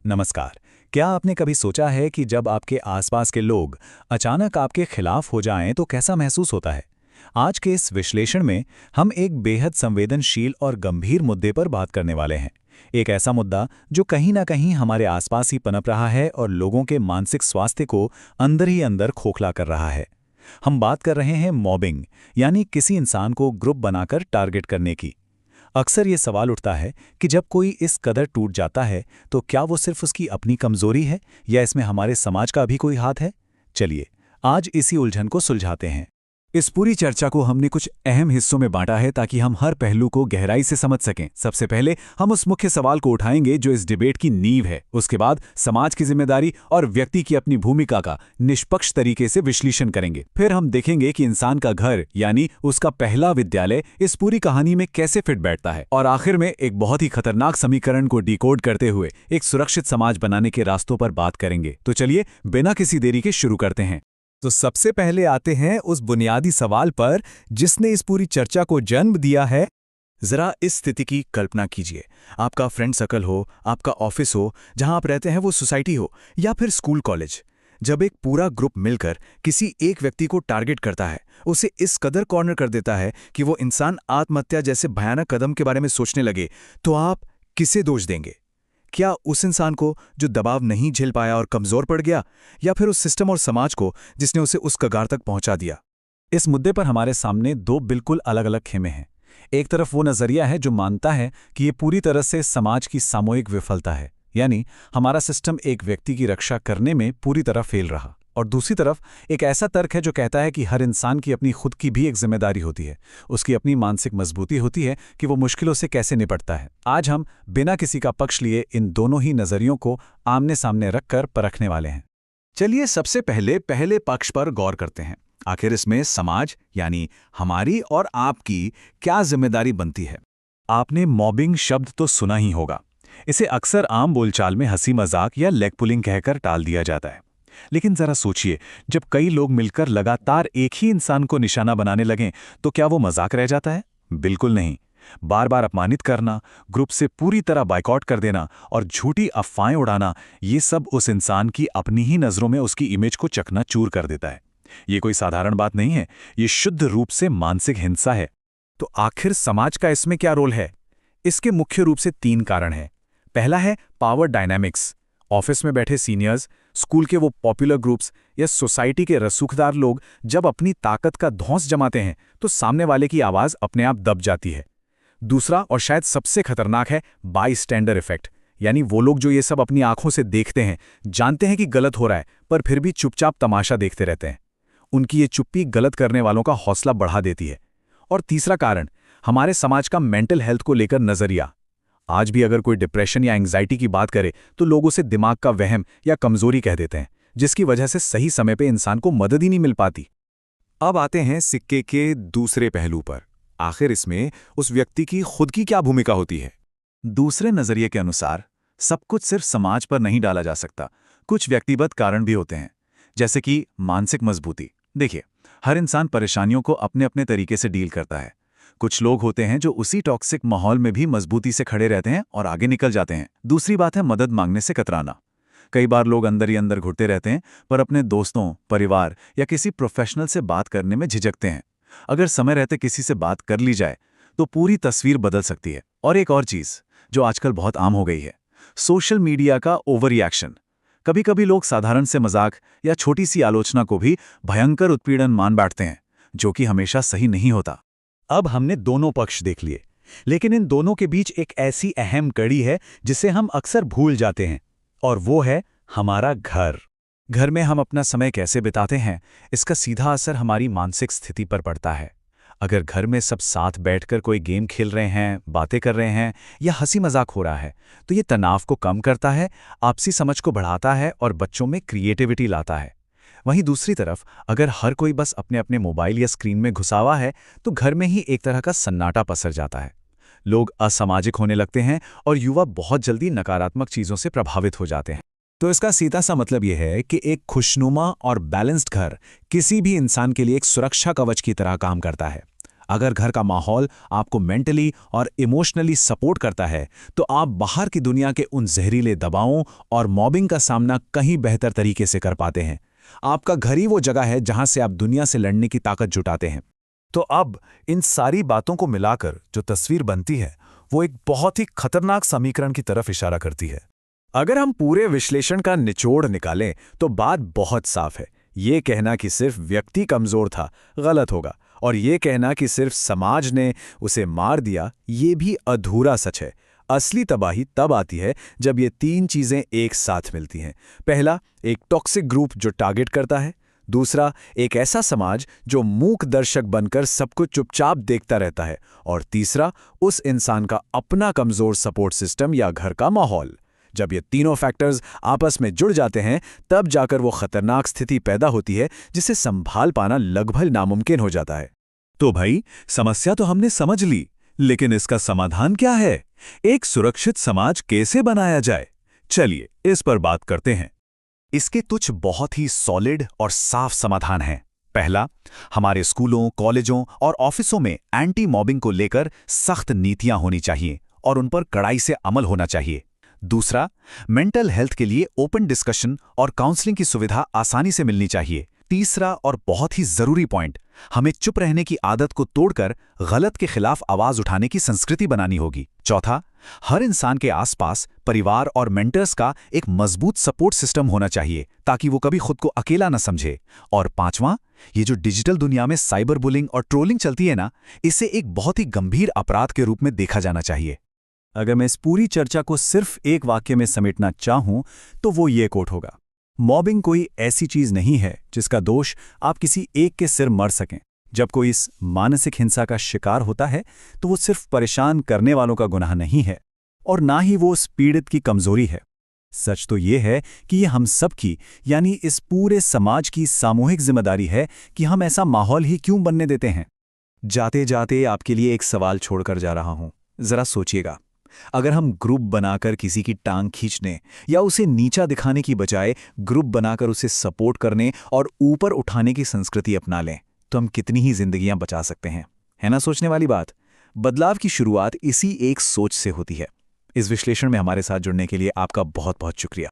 नमस्कार। क्या आपने कभी सोचा है कि जब आपके आसपास के लोग अचानक आपके खिलाफ हो जाएं तो कैसा महसूस होता है? आज के इस विश्लेषण में हम एक बेहद संवेदनशील और गंभीर मुद्दे पर बात करने वाले हैं। एक ऐसा मुद्दा जो कहीं ना कहीं हमारे आसपास ही पनप रहा है और लोगों के मानसिक स्वास्थ्य को अंदर ही अंदर खोखला कर रहा है। हम बात कर रहे हैं मॉबिंग, यानी किसी इंसान को ग्रुप बनाकर टारगेट करने की। अक्सर ये सवाल उठता है कि जब कोई इस कदर टूट जाता है तो क्या वो सिर्फ उसकी अपनी कमजोरी है या इसमें हमारे समाज का भी कोई हाथ है? चलिए, आज इसी उलझन को सुलझाते हैं। इस पूरी चर्चा को हमने कुछ अहम हिस्सों में बांटा है ताकि हम हर पहलू को गहराई से समझ सकें। सबसे पहले हम उस मुख्य सवाल को उठाएंगे जो इस डिबेट की नींव है। उसके बाद समाज की जिम्मेदारी और व्यक्ति की अपनी भूमिका का निष्पक्ष तरीके से विश्लेषण करेंगे। फिर हम देखेंगे कि इंसान का घर यानी उसका पहला विद्यालय इस पूरी कहानी में कैसे फिट बैठता है। और आखिर में एक बहुत ही खतरनाक समीकरण को डिकोड करते हुए एक सुरक्षित समाज बनाने के रास्तों पर बात करेंगे। तो चलिए, बिना किसी देरी के शुरू करते हैं। तो सबसे पहले आते हैं उस बुनियादी सवाल पर जिसने इस पूरी चर्चा को जन्म दिया है। जरा इस स्थिति की कल्पना कीजिए। आपका फ्रेंड सर्कल हो, आपका ऑफिस हो, जहां आप रहते हैं वो सोसाइटी हो, या फिर स्कूल कॉलेज। जब एक पूरा ग्रुप मिलकर किसी एक व्यक्ति को टारगेट करता है, उसे इस कदर कॉर्नर कर देता है कि वो इंसान आत्महत्या जैसे भयानक कदम के बारे में सोचने लगे, तो आप किसे दोष देंगे? क्या उस इंसान को जो दबाव नहीं झेल पाया और कमजोर पड़ गया, या फिर उस सिस्टम और समाज को जिसने उसे उस कगार तक पहुंचा दिया? इस मुद्दे पर हमारे सामने दो बिल्कुल अलग अलग खेमे हैं। एक तरफ वो नजरिया है जो मानता है कि ये पूरी तरह से समाज की सामूहिक विफलता है, यानी हमारा सिस्टम एक व्यक्ति की रक्षा करने में पूरी तरह फेल रहा। और दूसरी तरफ एक ऐसा तर्क है जो कहता है कि हर इंसान की अपनी खुद की भी एक जिम्मेदारी होती है, उसकी अपनी मानसिक मजबूती होती है कि वो मुश्किलों से कैसे निपटता है। आज हम बिना किसी का पक्ष लिए इन दोनों ही नजरियों को आमने सामने रखकर परखने वाले हैं। चलिए, सबसे पहले पक्ष पर गौर करते हैं। आखिर इसमें समाज यानी हमारी और आपकी क्या जिम्मेदारी बनती है? आपने मॉबिंग शब्द तो सुना ही होगा। इसे अक्सर आम बोलचाल में हंसी मजाक या लेग पुलिंग कहकर टाल दिया जाता है। लेकिन जरा सोचिए, जब कई लोग मिलकर लगातार एक ही इंसान को निशाना बनाने लगें तो क्या वो मजाक रह जाता है? बिल्कुल नहीं। बार बार अपमानित करना, ग्रुप से पूरी तरह बायकॉट कर देना और झूठी अफवाहें उड़ाना, ये सब उस इंसान की अपनी ही नजरों में उसकी इमेज को चकनाचूर कर देता है। ये कोई साधारण बात नहीं है, ये शुद्ध रूप से मानसिक हिंसा है। तो आखिर समाज का इसमें क्या रोल है? इसके मुख्य रूप से 3 कारण हैं। पहला है पावर डायनामिक्स। ऑफिस में बैठे सीनियर्स, स्कूल के वो पॉपुलर ग्रुप्स या सोसाइटी के रसूखदार लोग जब अपनी ताकत का धौंस जमाते हैं तो सामने वाले की आवाज अपने आप दब जाती है। दूसरा और शायद सबसे खतरनाक है बाईस्टैंडर इफेक्ट, यानी वो लोग जो ये सब अपनी आंखों से देखते हैं, जानते हैं कि गलत हो रहा है, पर फिर भी चुपचाप तमाशा देखते रहते हैं। उनकी ये चुप्पी गलत करने वालों का हौसला बढ़ा देती है। और तीसरा कारण, हमारे समाज का मेंटल हेल्थ को लेकर नजरिया। आज भी अगर कोई डिप्रेशन या एंग्जाइटी की बात करे तो लोग उसे दिमाग का वहम या कमजोरी कह देते हैं, जिसकी वजह से सही समय पे इंसान को मदद ही नहीं मिल पाती। अब आते हैं सिक्के के दूसरे पहलू पर। आखिर इसमें उस व्यक्ति की खुद की क्या भूमिका होती है? दूसरे नजरिए के अनुसार सब कुछ सिर्फ समाज पर नहीं डाला जा सकता। कुछ व्यक्तिगत कारण भी होते हैं, जैसे कि मानसिक मजबूती। देखिए, हर इंसान परेशानियों को अपने अपने तरीके से डील करता है। कुछ लोग होते हैं जो उसी टॉक्सिक माहौल में भी मजबूती से खड़े रहते हैं और आगे निकल जाते हैं। दूसरी बात है मदद मांगने से कतराना। कई बार लोग अंदर ही अंदर घुटते रहते हैं, पर अपने दोस्तों, परिवार या किसी प्रोफेशनल से बात करने में झिझकते हैं। अगर समय रहते किसी से बात कर ली जाए तो पूरी तस्वीर बदल सकती है। और एक और चीज जो आजकल बहुत आम हो गई है, सोशल मीडिया का ओवर रिएक्शन। कभी कभी लोग साधारण से मजाक या छोटी सी आलोचना को भी भयंकर उत्पीड़न मान बैठते हैं, जो कि हमेशा सही नहीं होता। अब हमने दोनों पक्ष देख लिए, लेकिन इन दोनों के बीच एक ऐसी अहम कड़ी है जिसे हम अक्सर भूल जाते हैं, और वो है हमारा घर। घर में हम अपना समय कैसे बिताते हैं, इसका सीधा असर हमारी मानसिक स्थिति पर पड़ता है। अगर घर में सब साथ बैठकर कोई गेम खेल रहे हैं, बातें कर रहे हैं या हंसी मजाक हो रहा है, तो ये तनाव को कम करता है, आपसी समझ को बढ़ाता है और बच्चों में क्रिएटिविटी लाता है। वहीं दूसरी तरफ अगर हर कोई बस अपने अपने मोबाइल या स्क्रीन में घुसा हुआ है तो घर में ही एक तरह का सन्नाटा पसर जाता है। लोग असामाजिक होने लगते हैं और युवा बहुत जल्दी नकारात्मक चीजों से प्रभावित हो जाते हैं। तो इसका सीधा सा मतलब यह है कि एक खुशनुमा और बैलेंस्ड घर किसी भी इंसान के लिए एक सुरक्षा कवच की तरह काम करता है। अगर घर का माहौल आपको मेंटली और इमोशनली सपोर्ट करता है तो आप बाहर की दुनिया के उन जहरीले दबावों और मॉबिंग का सामना कहीं बेहतर तरीके से कर पाते हैं। आपका घर ही वो जगह है जहां से आप दुनिया से लड़ने की ताकत जुटाते हैं। तो अब इन सारी बातों को मिलाकर जो तस्वीर बनती है वो एक बहुत ही खतरनाक समीकरण की तरफ इशारा करती है। अगर हम पूरे विश्लेषण का निचोड़ निकालें तो बात बहुत साफ है। ये कहना कि सिर्फ व्यक्ति कमजोर था गलत होगा, और ये कहना कि सिर्फ समाज ने उसे मार दिया ये भी अधूरा सच है। असली तबाही तब आती है जब ये तीन चीजें एक साथ मिलती हैं। पहला, एक टॉक्सिक ग्रुप जो टारगेट करता है। दूसरा, एक ऐसा समाज जो मूक दर्शक बनकर सब कुछ चुपचाप देखता रहता है। और तीसरा, उस इंसान का अपना कमजोर सपोर्ट सिस्टम या घर का माहौल। जब ये तीनों फैक्टर्स आपस में जुड़ जाते हैं तब जाकर वो खतरनाक स्थिति पैदा होती है जिसे संभाल पाना लगभग नामुमकिन हो जाता है। तो भाई, समस्या तो हमने समझ ली, लेकिन इसका समाधान क्या है? एक सुरक्षित समाज कैसे बनाया जाए? चलिए इस पर बात करते हैं। इसके कुछ बहुत ही सॉलिड और साफ समाधान हैं। पहला, हमारे स्कूलों, कॉलेजों और ऑफिसों में एंटी मॉबिंग को लेकर सख्त नीतियां होनी चाहिए और उन पर कड़ाई से अमल होना चाहिए। दूसरा, मेंटल हेल्थ के लिए ओपन डिस्कशन और काउंसलिंग की सुविधा आसानी से मिलनी चाहिए। तीसरा और बहुत ही जरूरी पॉइंट, हमें चुप रहने की आदत को तोड़कर गलत के खिलाफ आवाज उठाने की संस्कृति बनानी होगी। चौथा, हर इंसान के आसपास परिवार और मेंटर्स का एक मजबूत सपोर्ट सिस्टम होना चाहिए ताकि वो कभी खुद को अकेला न समझे। और पांचवां, ये जो डिजिटल दुनिया में साइबर बुलिंग और ट्रोलिंग चलती है ना, इसे एक बहुत ही गंभीर अपराध के रूप में देखा जाना चाहिए। अगर मैं इस पूरी चर्चा को सिर्फ एक वाक्य में समेटना चाहूं तो वो ये कोट होगा, मॉबिंग कोई ऐसी चीज नहीं है जिसका दोष आप किसी एक के सिर मर सकें। जब कोई इस मानसिक हिंसा का शिकार होता है तो वो सिर्फ परेशान करने वालों का गुनाह नहीं है और ना ही वो उस पीड़ित की कमजोरी है। सच तो ये है कि ये हम सब की, यानी इस पूरे समाज की सामूहिक जिम्मेदारी है कि हम ऐसा माहौल ही क्यों बनने देते हैं। जाते जाते आपके लिए एक सवाल छोड़कर जा रहा हूं, जरा सोचिएगा। अगर हम ग्रुप बनाकर किसी की टांग खींचने या उसे नीचा दिखाने की बजाय ग्रुप बनाकर उसे सपोर्ट करने और ऊपर उठाने की संस्कृति अपना लें तो हम कितनी ही जिंदगियां बचा सकते हैं। है ना सोचने वाली बात? बदलाव की शुरुआत इसी एक सोच से होती है। इस विश्लेषण में हमारे साथ जुड़ने के लिए आपका बहुत बहुत शुक्रिया।